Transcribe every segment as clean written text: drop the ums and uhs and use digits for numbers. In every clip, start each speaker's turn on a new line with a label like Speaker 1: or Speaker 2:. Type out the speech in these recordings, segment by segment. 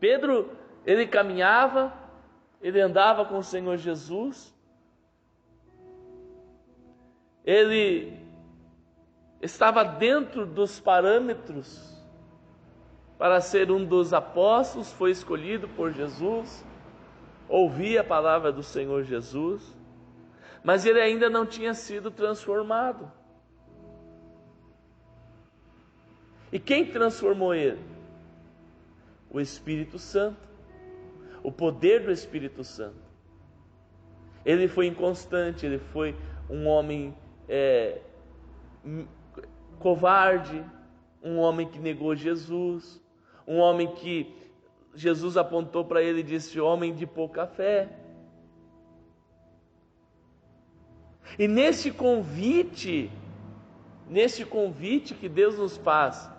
Speaker 1: Pedro, ele caminhava, ele andava com o Senhor Jesus, ele estava dentro dos parâmetros para ser um dos apóstolos, foi escolhido por Jesus, ouvia a palavra do Senhor Jesus, mas ele ainda não tinha sido transformado. E quem transformou ele? O Espírito Santo, o poder do Espírito Santo. Ele foi inconstante, ele foi um homem covarde, um homem que negou Jesus, um homem que Jesus apontou para ele e disse: homem de pouca fé. E nesse convite que Deus nos faz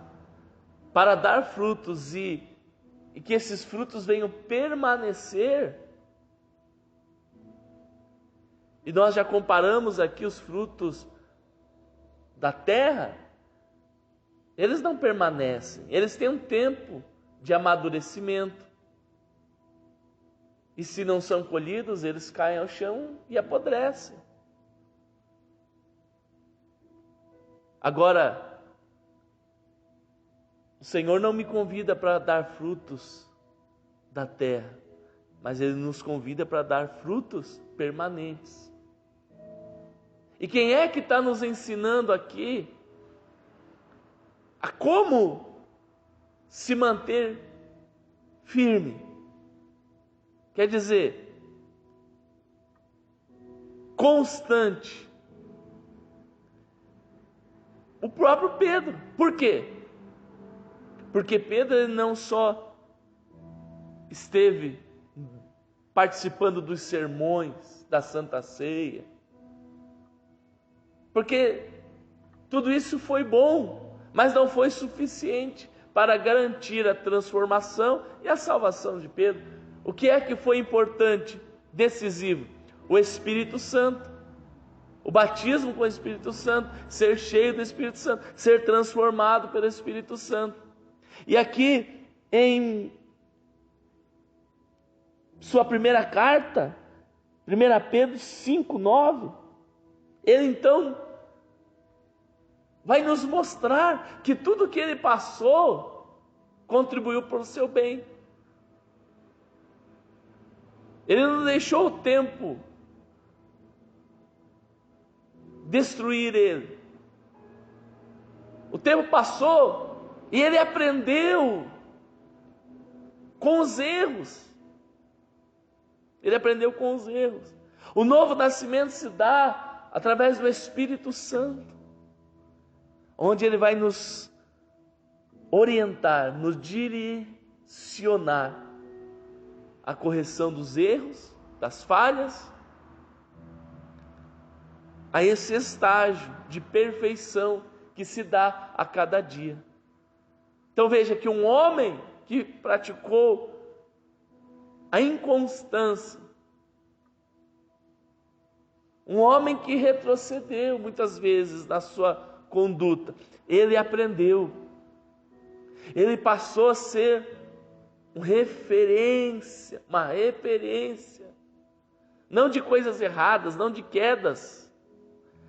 Speaker 1: para dar frutos e que esses frutos venham permanecer, e nós já comparamos aqui os frutos da terra, eles não permanecem, eles têm um tempo de amadurecimento, e se não são colhidos, eles caem ao chão e apodrecem. Agora, o Senhor não me convida para dar frutos da terra, mas Ele nos convida para dar frutos permanentes. E quem é que está nos ensinando aqui a como se manter firme? Quer dizer, constante. O próprio Pedro. Por quê? Porque Pedro ele não só esteve participando dos sermões da Santa Ceia, porque tudo isso foi bom, mas não foi suficiente para garantir a transformação e a salvação de Pedro. O que é que foi importante, decisivo? O Espírito Santo, o batismo com o Espírito Santo, ser cheio do Espírito Santo, ser transformado pelo Espírito Santo. E aqui em sua primeira carta, 1 Pedro 5:9, ele então vai nos mostrar que tudo que ele passou contribuiu para o seu bem. Ele não deixou o tempo destruir ele. O tempo passou e ele aprendeu com os erros. Ele aprendeu com os erros. O novo nascimento se dá através do Espírito Santo, onde ele vai nos orientar, nos direcionar a correção dos erros, das falhas, a esse estágio de perfeição que se dá a cada dia. Então veja que um homem que praticou a inconstância, um homem que retrocedeu muitas vezes na sua conduta, ele aprendeu, ele passou a ser uma referência, não de coisas erradas, não de quedas.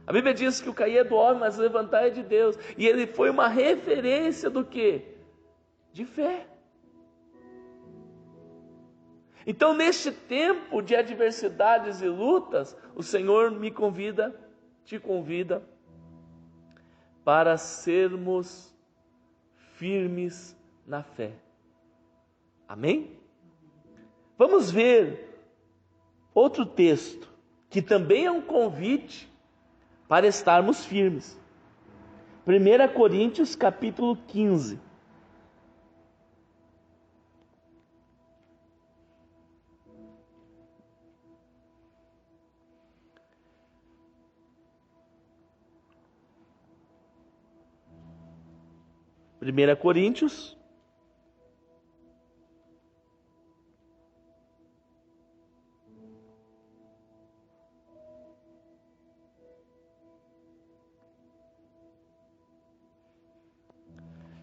Speaker 1: A Bíblia diz que o cair é do homem, mas levantar é de Deus. E ele foi uma referência do quê? De fé. Então, neste tempo de adversidades e lutas, o Senhor me convida, te convida, para sermos firmes na fé. Amém? Vamos ver outro texto, que também é um convite para estarmos firmes. 1 Coríntios capítulo 15. Primeira Coríntios,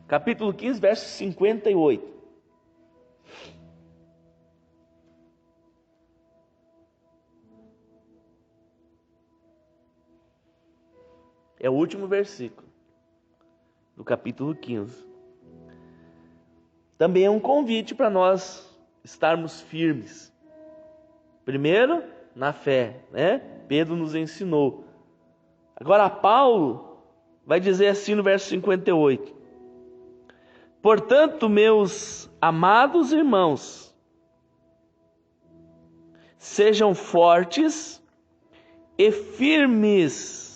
Speaker 1: capítulo 15, verso 58. É o último versículo do capítulo 15. Também é um convite para nós estarmos firmes. Primeiro, na fé, né? Pedro nos ensinou. Agora Paulo vai dizer assim no verso 58. Portanto, meus amados irmãos, sejam fortes e firmes.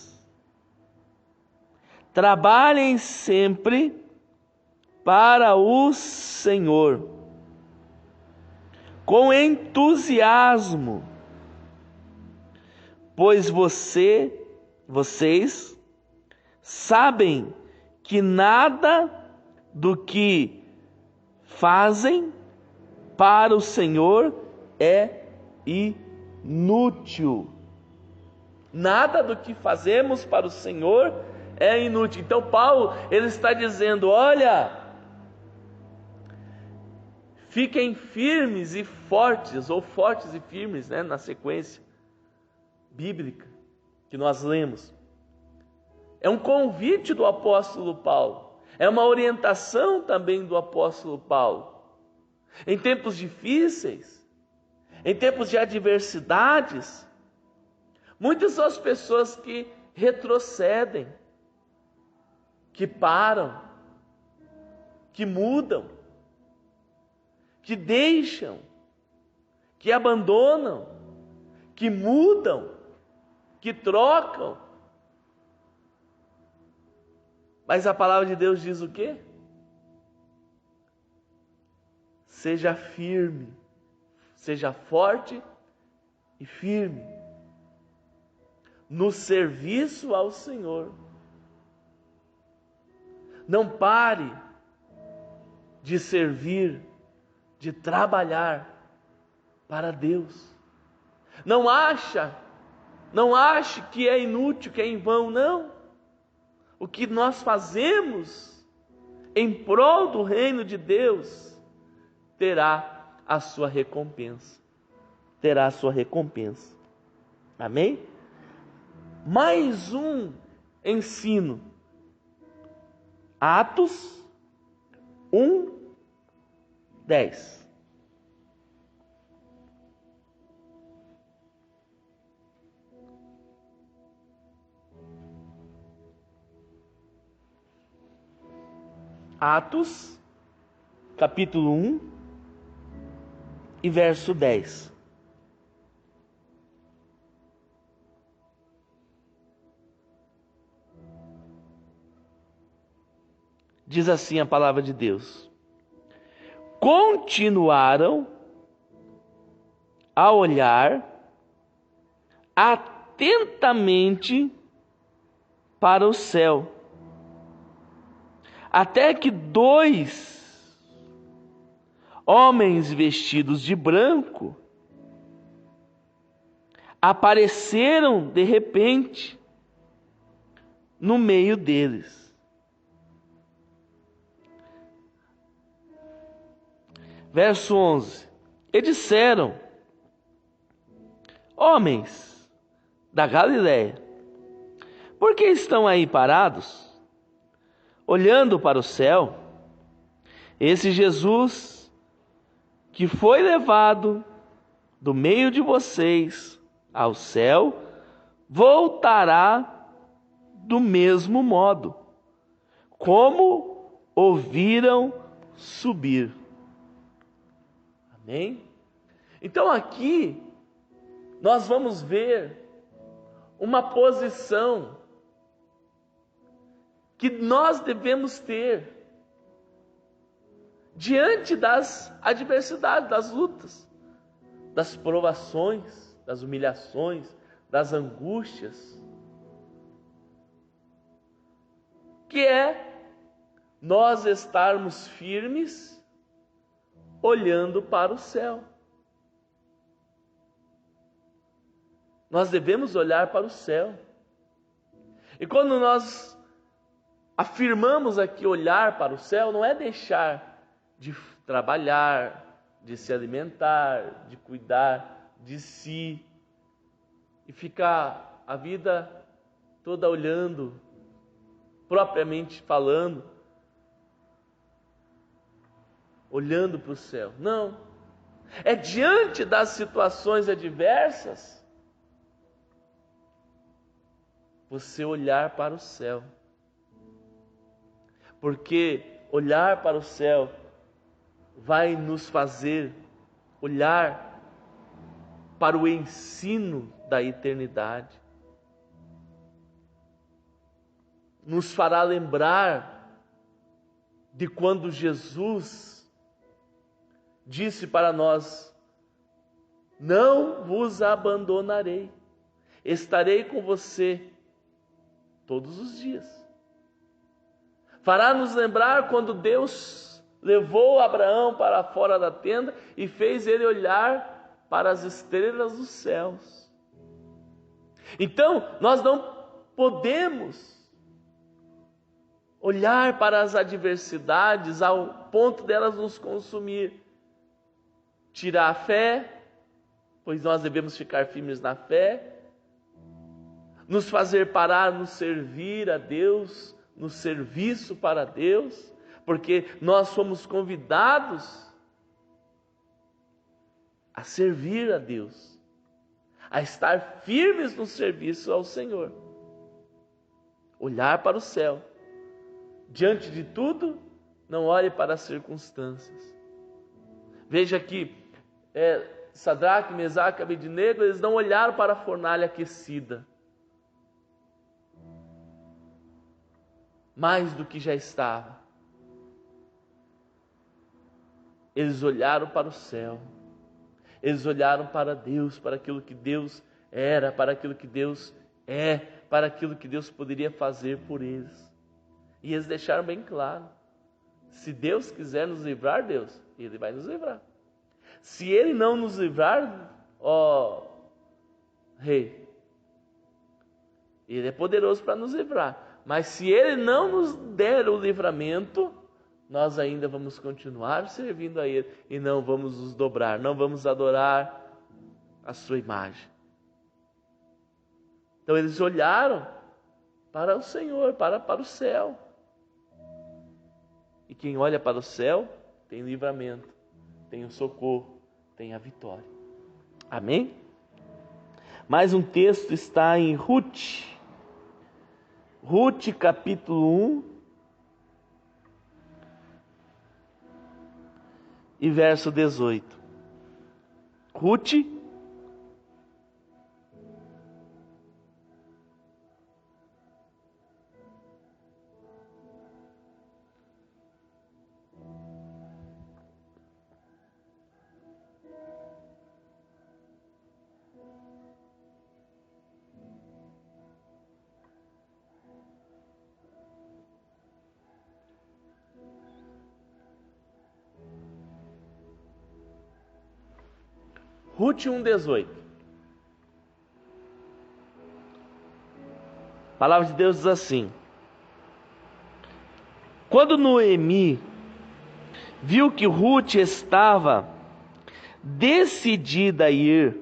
Speaker 1: Trabalhem sempre para o Senhor, com entusiasmo, pois vocês sabem que nada do que fazem para o Senhor é inútil. Nada do que fazemos para o Senhor é inútil. Então Paulo, ele está dizendo, olha, fiquem firmes e fortes, ou fortes e firmes, né, na sequência bíblica que nós lemos. É um convite do apóstolo Paulo. É uma orientação também do apóstolo Paulo. Em tempos difíceis, em tempos de adversidades, muitas são as pessoas que retrocedem, que param, que mudam, que deixam, que abandonam, que mudam, que trocam. Mas a palavra de Deus diz o quê? Seja firme, seja forte e firme no serviço ao Senhor. Não pare de servir, de trabalhar para Deus. Não ache que é inútil, que é em vão, não. O que nós fazemos em prol do reino de Deus terá a sua recompensa. Terá a sua recompensa. Amém? Mais um ensino. Atos 1:10. Atos, capítulo 1 e verso 10. Diz assim a palavra de Deus: continuaram a olhar atentamente para o céu, até que 2 homens vestidos de branco apareceram de repente no meio deles. Verso 11. E disseram: homens da Galiléia, por que estão aí parados, olhando para o céu? Esse Jesus que foi levado do meio de vocês ao céu, voltará do mesmo modo, como ouviram subir. Amém? Então aqui nós vamos ver uma posição que nós devemos ter diante das adversidades, das lutas, das provações, das humilhações, das angústias, que é nós estarmos firmes olhando para o céu. Nós devemos olhar para o céu. E quando nós afirmamos aqui olhar para o céu, não é deixar de trabalhar, de se alimentar, de cuidar de si e ficar a vida toda olhando propriamente falando, olhando para o céu. Não. É diante das situações adversas, você olhar para o céu. Porque olhar para o céu vai nos fazer olhar para o ensino da eternidade. Nos fará lembrar de quando Jesus disse para nós: não vos abandonarei, estarei com você todos os dias. Fará nos lembrar quando Deus levou Abraão para fora da tenda e fez ele olhar para as estrelas dos céus. Então, nós não podemos olhar para as adversidades ao ponto delas nos consumir, tirar a fé, pois nós devemos ficar firmes na fé, nos fazer parar, nos servir a Deus, no serviço para Deus, porque nós somos convidados a servir a Deus, a estar firmes no serviço ao Senhor, olhar para o céu. Diante de tudo, não olhe para as circunstâncias. Veja que Sadraque, Mesaque e Abednego, eles não olharam para a fornalha aquecida, mais do que já estava. Eles olharam para o céu. Eles olharam para Deus, para aquilo que Deus era, para aquilo que Deus é, para aquilo que Deus poderia fazer por eles. E eles deixaram bem claro: se Deus quiser nos livrar, Deus, Ele vai nos livrar. Se Ele não nos livrar, ó Rei, Ele é poderoso para nos livrar. Mas se Ele não nos der o livramento, nós ainda vamos continuar servindo a Ele e não vamos nos dobrar, não vamos adorar a sua imagem. Então eles olharam para o Senhor, para o céu. E quem olha para o céu tem livramento, tem o socorro, tem a vitória. Amém? Mais um texto está em Ruth. Ruth capítulo 1 e verso 18. Ruth Ruth 1,18. A palavra de Deus diz assim: quando Noemi viu que Ruth estava decidida a ir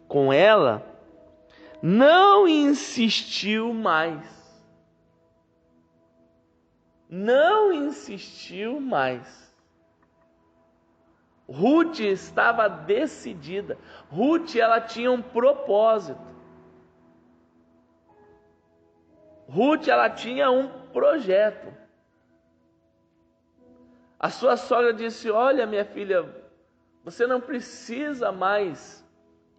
Speaker 1: com ela, não insistiu mais. Não insistiu mais. Ruth estava decidida. Ruth, ela tinha um propósito. Ruth, ela tinha um projeto. A sua sogra disse: olha, minha filha, você não precisa mais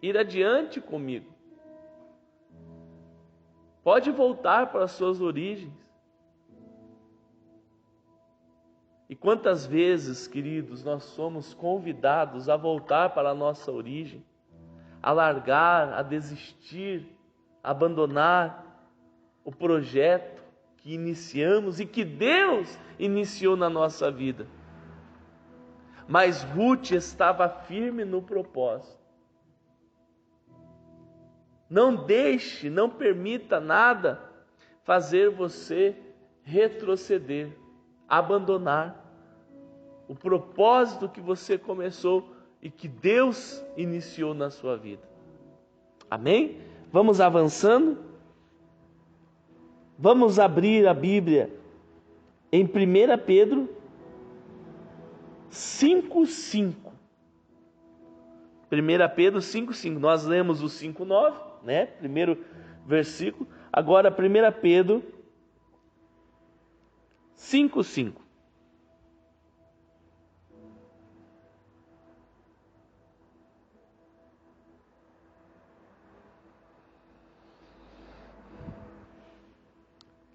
Speaker 1: ir adiante comigo. Pode voltar para as suas origens. E quantas vezes, queridos, nós somos convidados a voltar para a nossa origem, a largar, a desistir, a abandonar o projeto que iniciamos e que Deus iniciou na nossa vida. Mas Ruth estava firme no propósito. Não deixe, não permita nada fazer você retroceder, abandonar o propósito que você começou e que Deus iniciou na sua vida. Amém? Vamos avançando. Vamos abrir a Bíblia em 1 Pedro 5:5. 1 Pedro 5:5. Nós lemos o 5:9, né? Primeiro versículo. Agora 1 Pedro 5:5.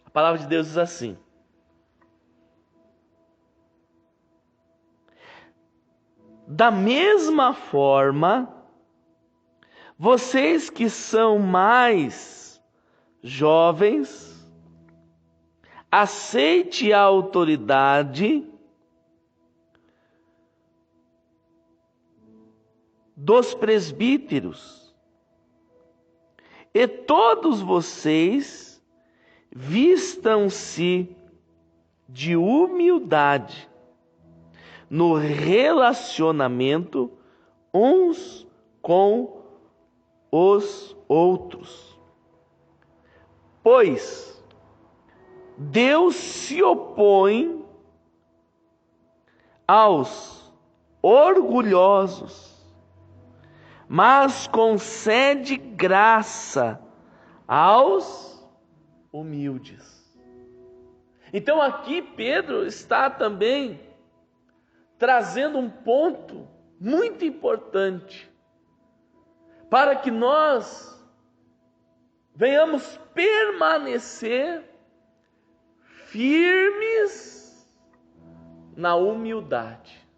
Speaker 1: A palavra de Deus diz assim: da mesma forma, vocês que são mais jovens, aceite a autoridade dos presbíteros, e todos vocês vistam-se de humildade no relacionamento uns com os outros. Pois Deus se opõe aos orgulhosos, mas concede graça aos humildes. Então aqui Pedro está também trazendo um ponto muito importante para que nós venhamos permanecer firmes na humildade.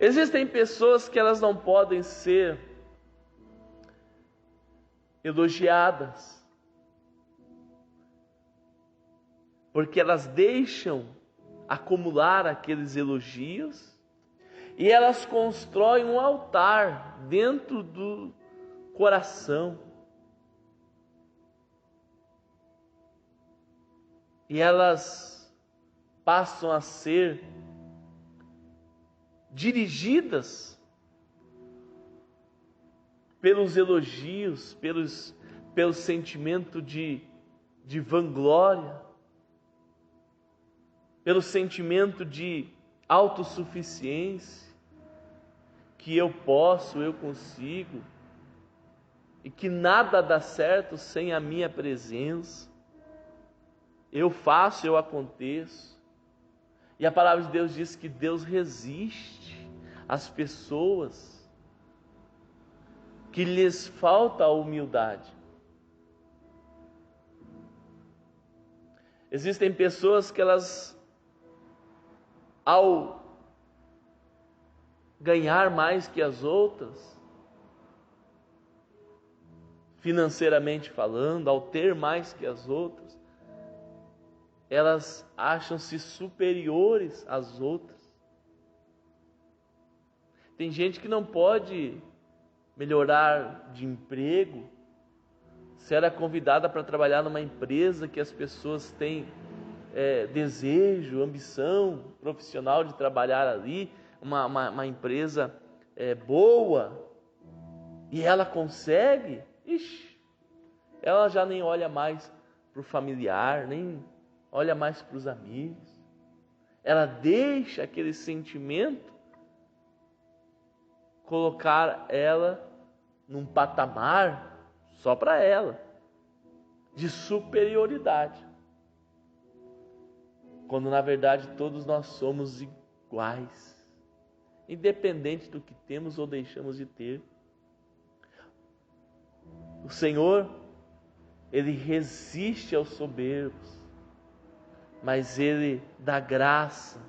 Speaker 1: Existem pessoas que elas não podem ser elogiadas, porque elas deixam acumular aqueles elogios e elas constroem um altar dentro do coração. E elas passam a ser dirigidas pelos elogios, pelo sentimento de vanglória, pelo sentimento de autossuficiência, que eu posso, eu consigo, e que nada dá certo sem a minha presença. Eu faço, eu aconteço. E a palavra de Deus diz que Deus resiste às pessoas que lhes falta a humildade. Existem pessoas que elas, ao ganhar mais que as outras, financeiramente falando, ao ter mais que as outras, elas acham-se superiores às outras. Tem gente que não pode melhorar de emprego se ela é convidada para trabalhar numa empresa que as pessoas têm desejo, ambição profissional de trabalhar ali, uma empresa boa, e ela consegue, ela já nem olha mais para o familiar, nem olha mais para os amigos. Ela deixa aquele sentimento colocar ela num patamar só para ela, de superioridade. Quando na verdade todos nós somos iguais, independente do que temos ou deixamos de ter. O Senhor, Ele resiste aos soberbos, mas Ele dá graça,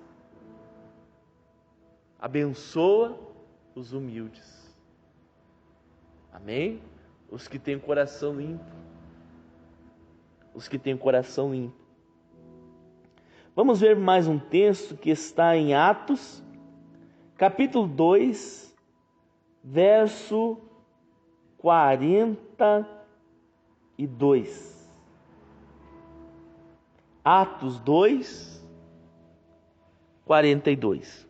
Speaker 1: abençoa os humildes. Amém? Os que têm coração limpo. Os que têm coração limpo. Vamos ver mais um texto que está em Atos, capítulo 2, verso 42. Atos 2, 42.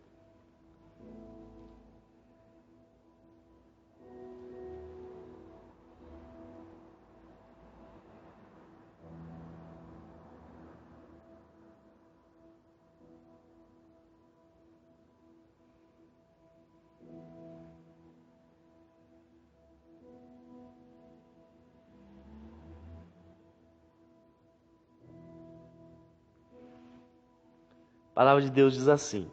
Speaker 1: palavra de Deus diz assim: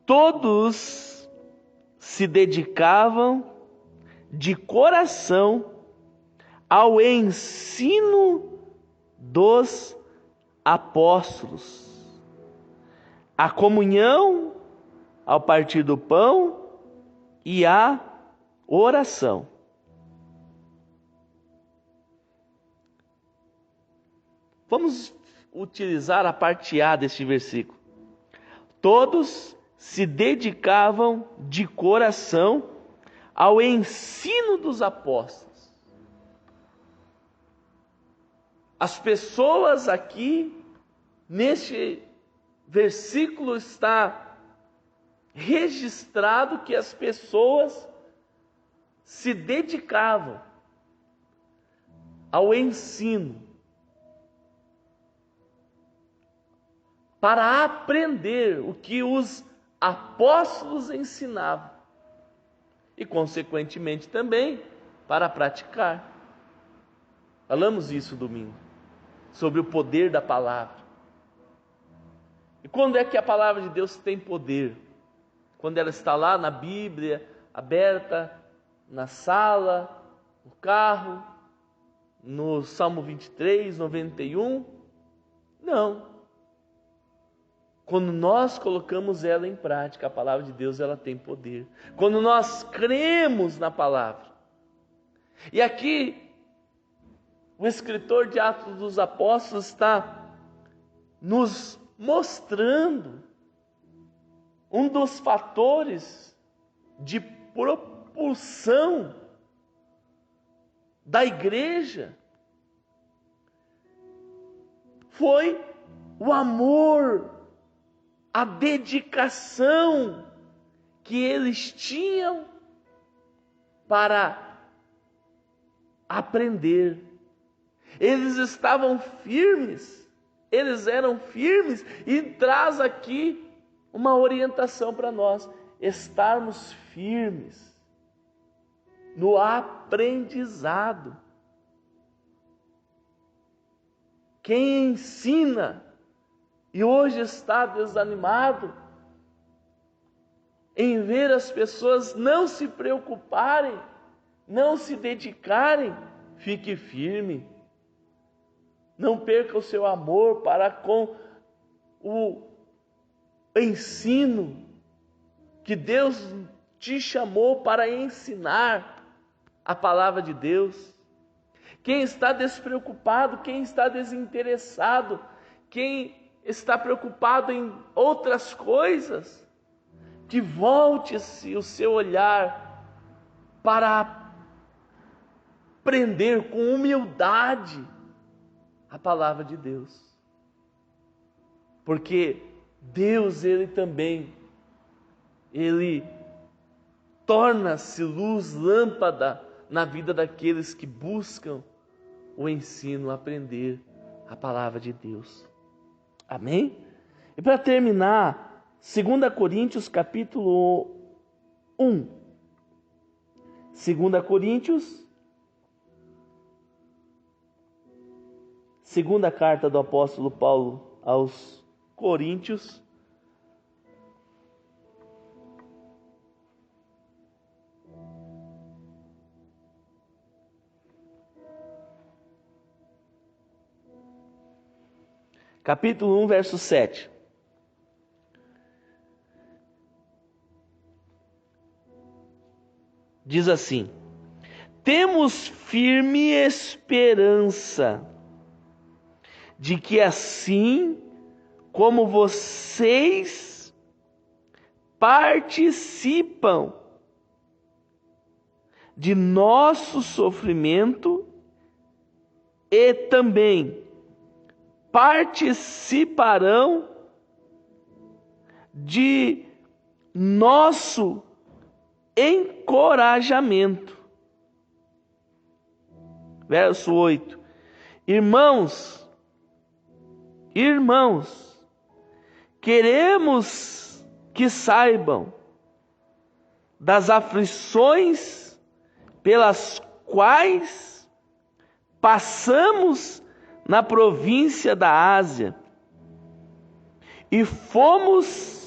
Speaker 1: todos se dedicavam de coração ao ensino dos apóstolos, à comunhão, ao partir do pão e à oração. Vamos utilizar a parte A deste versículo. Todos se dedicavam de coração ao ensino dos apóstolos. As pessoas aqui, neste versículo, está registrado que as pessoas se dedicavam ao ensino para aprender o que os apóstolos ensinavam e, consequentemente, também para praticar. Falamos isso domingo, sobre o poder da palavra. E quando é que a palavra de Deus tem poder? Quando ela está lá na Bíblia, aberta, na sala, no carro, no Salmo 23, 91? Não. Quando nós colocamos ela em prática, a palavra de Deus, ela tem poder. Quando nós cremos na palavra. E aqui, o escritor de Atos dos Apóstolos está nos mostrando um dos fatores de propulsão da igreja. Foi o amor, a dedicação que eles tinham para aprender. Eles estavam firmes, eles eram firmes, e traz aqui uma orientação para nós: estarmos firmes no aprendizado. Quem ensina e hoje está desanimado em ver as pessoas não se preocuparem, não se dedicarem, fique firme. Não perca o seu amor para com o ensino que Deus te chamou para ensinar a palavra de Deus. Quem está despreocupado, quem está desinteressado, quem está preocupado em outras coisas, que volte-se o seu olhar para aprender com humildade a palavra de Deus. Porque Deus, Ele também, Ele torna-se luz, lâmpada na vida daqueles que buscam o ensino, aprender a palavra de Deus. Amém? E para terminar, 2 Coríntios capítulo 1. 2 Coríntios, segunda carta do apóstolo Paulo aos Coríntios, capítulo 1, verso 7. Diz assim: temos firme esperança de que assim como vocês participam de nosso sofrimento e também participarão de nosso encorajamento. Verso 8. Irmãos, queremos que saibam das aflições pelas quais passamos na província da Ásia e fomos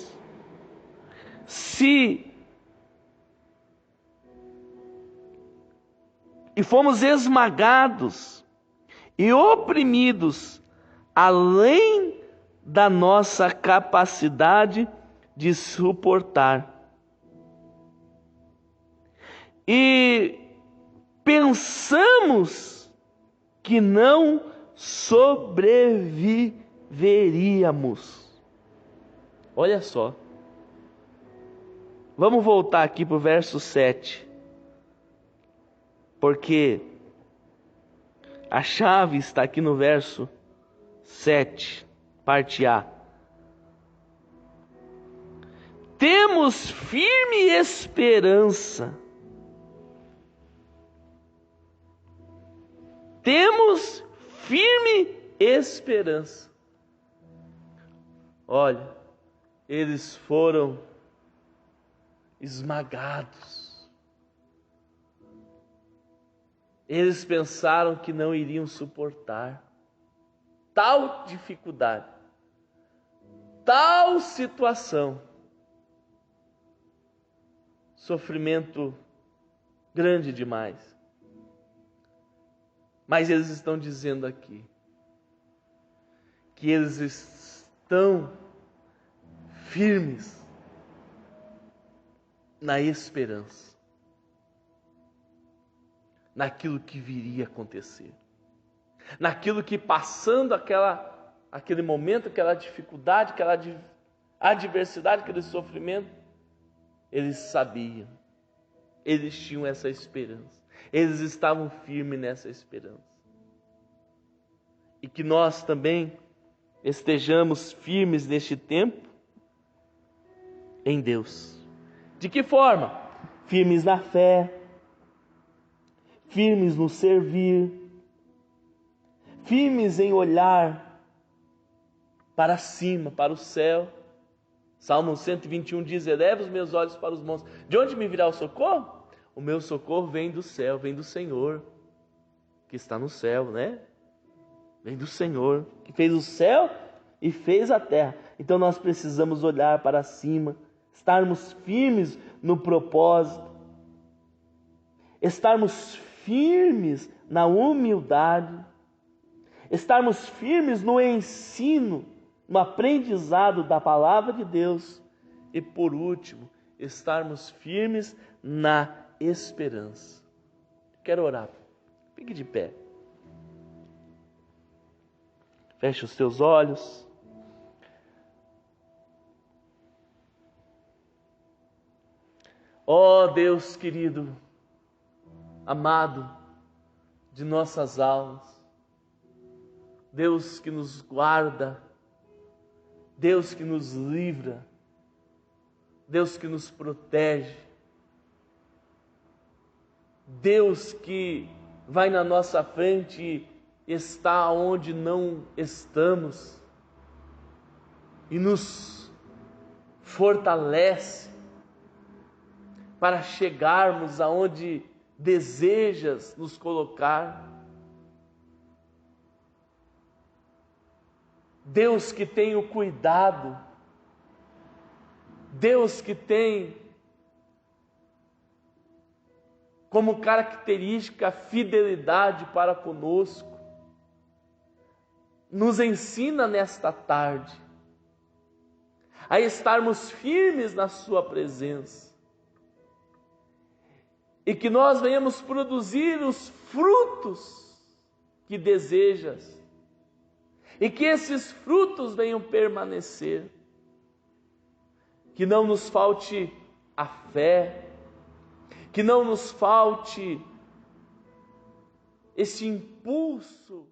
Speaker 1: esmagados e oprimidos além da nossa capacidade de suportar. E pensamos que não sobreviveríamos. Olha só. Vamos voltar aqui para o verso 7. Porque a chave está aqui no verso 7, parte A. Temos firme esperança. Temos firme esperança. Olha, eles foram esmagados. Eles pensaram que não iriam suportar tal dificuldade, tal situação, sofrimento grande demais. Mas eles estão dizendo aqui que eles estão firmes na esperança, naquilo que viria a acontecer, naquilo que, passando aquele momento, aquela dificuldade, aquela adversidade, aquele sofrimento, eles sabiam, eles tinham essa esperança, eles estavam firmes nessa esperança. E que nós também estejamos firmes neste tempo em Deus. De que forma? Firmes na fé, firmes no servir, firmes em olhar para cima, para o céu. Salmo 121 diz: eleva os meus olhos para os montes. De onde me virá o socorro? O meu socorro vem do céu, vem do Senhor, que está no céu, né? Vem do Senhor, que fez o céu e fez a terra. Então nós precisamos olhar para cima, estarmos firmes no propósito, estarmos firmes na humildade, estarmos firmes no ensino, no aprendizado da palavra de Deus e, por último, estarmos firmes na esperança. Quero orar. Fique de pé. Feche os teus olhos. Ó Deus querido, amado de nossas almas, Deus que nos guarda, Deus que nos livra, Deus que nos protege, Deus que vai na nossa frente e está onde não estamos e nos fortalece para chegarmos aonde desejas nos colocar. Deus que tem o cuidado, Deus que tem como característica a fidelidade para conosco, nos ensina nesta tarde a estarmos firmes na sua presença e que nós venhamos produzir os frutos que desejas e que esses frutos venham permanecer, que não nos falte a fé, que não nos falte esse impulso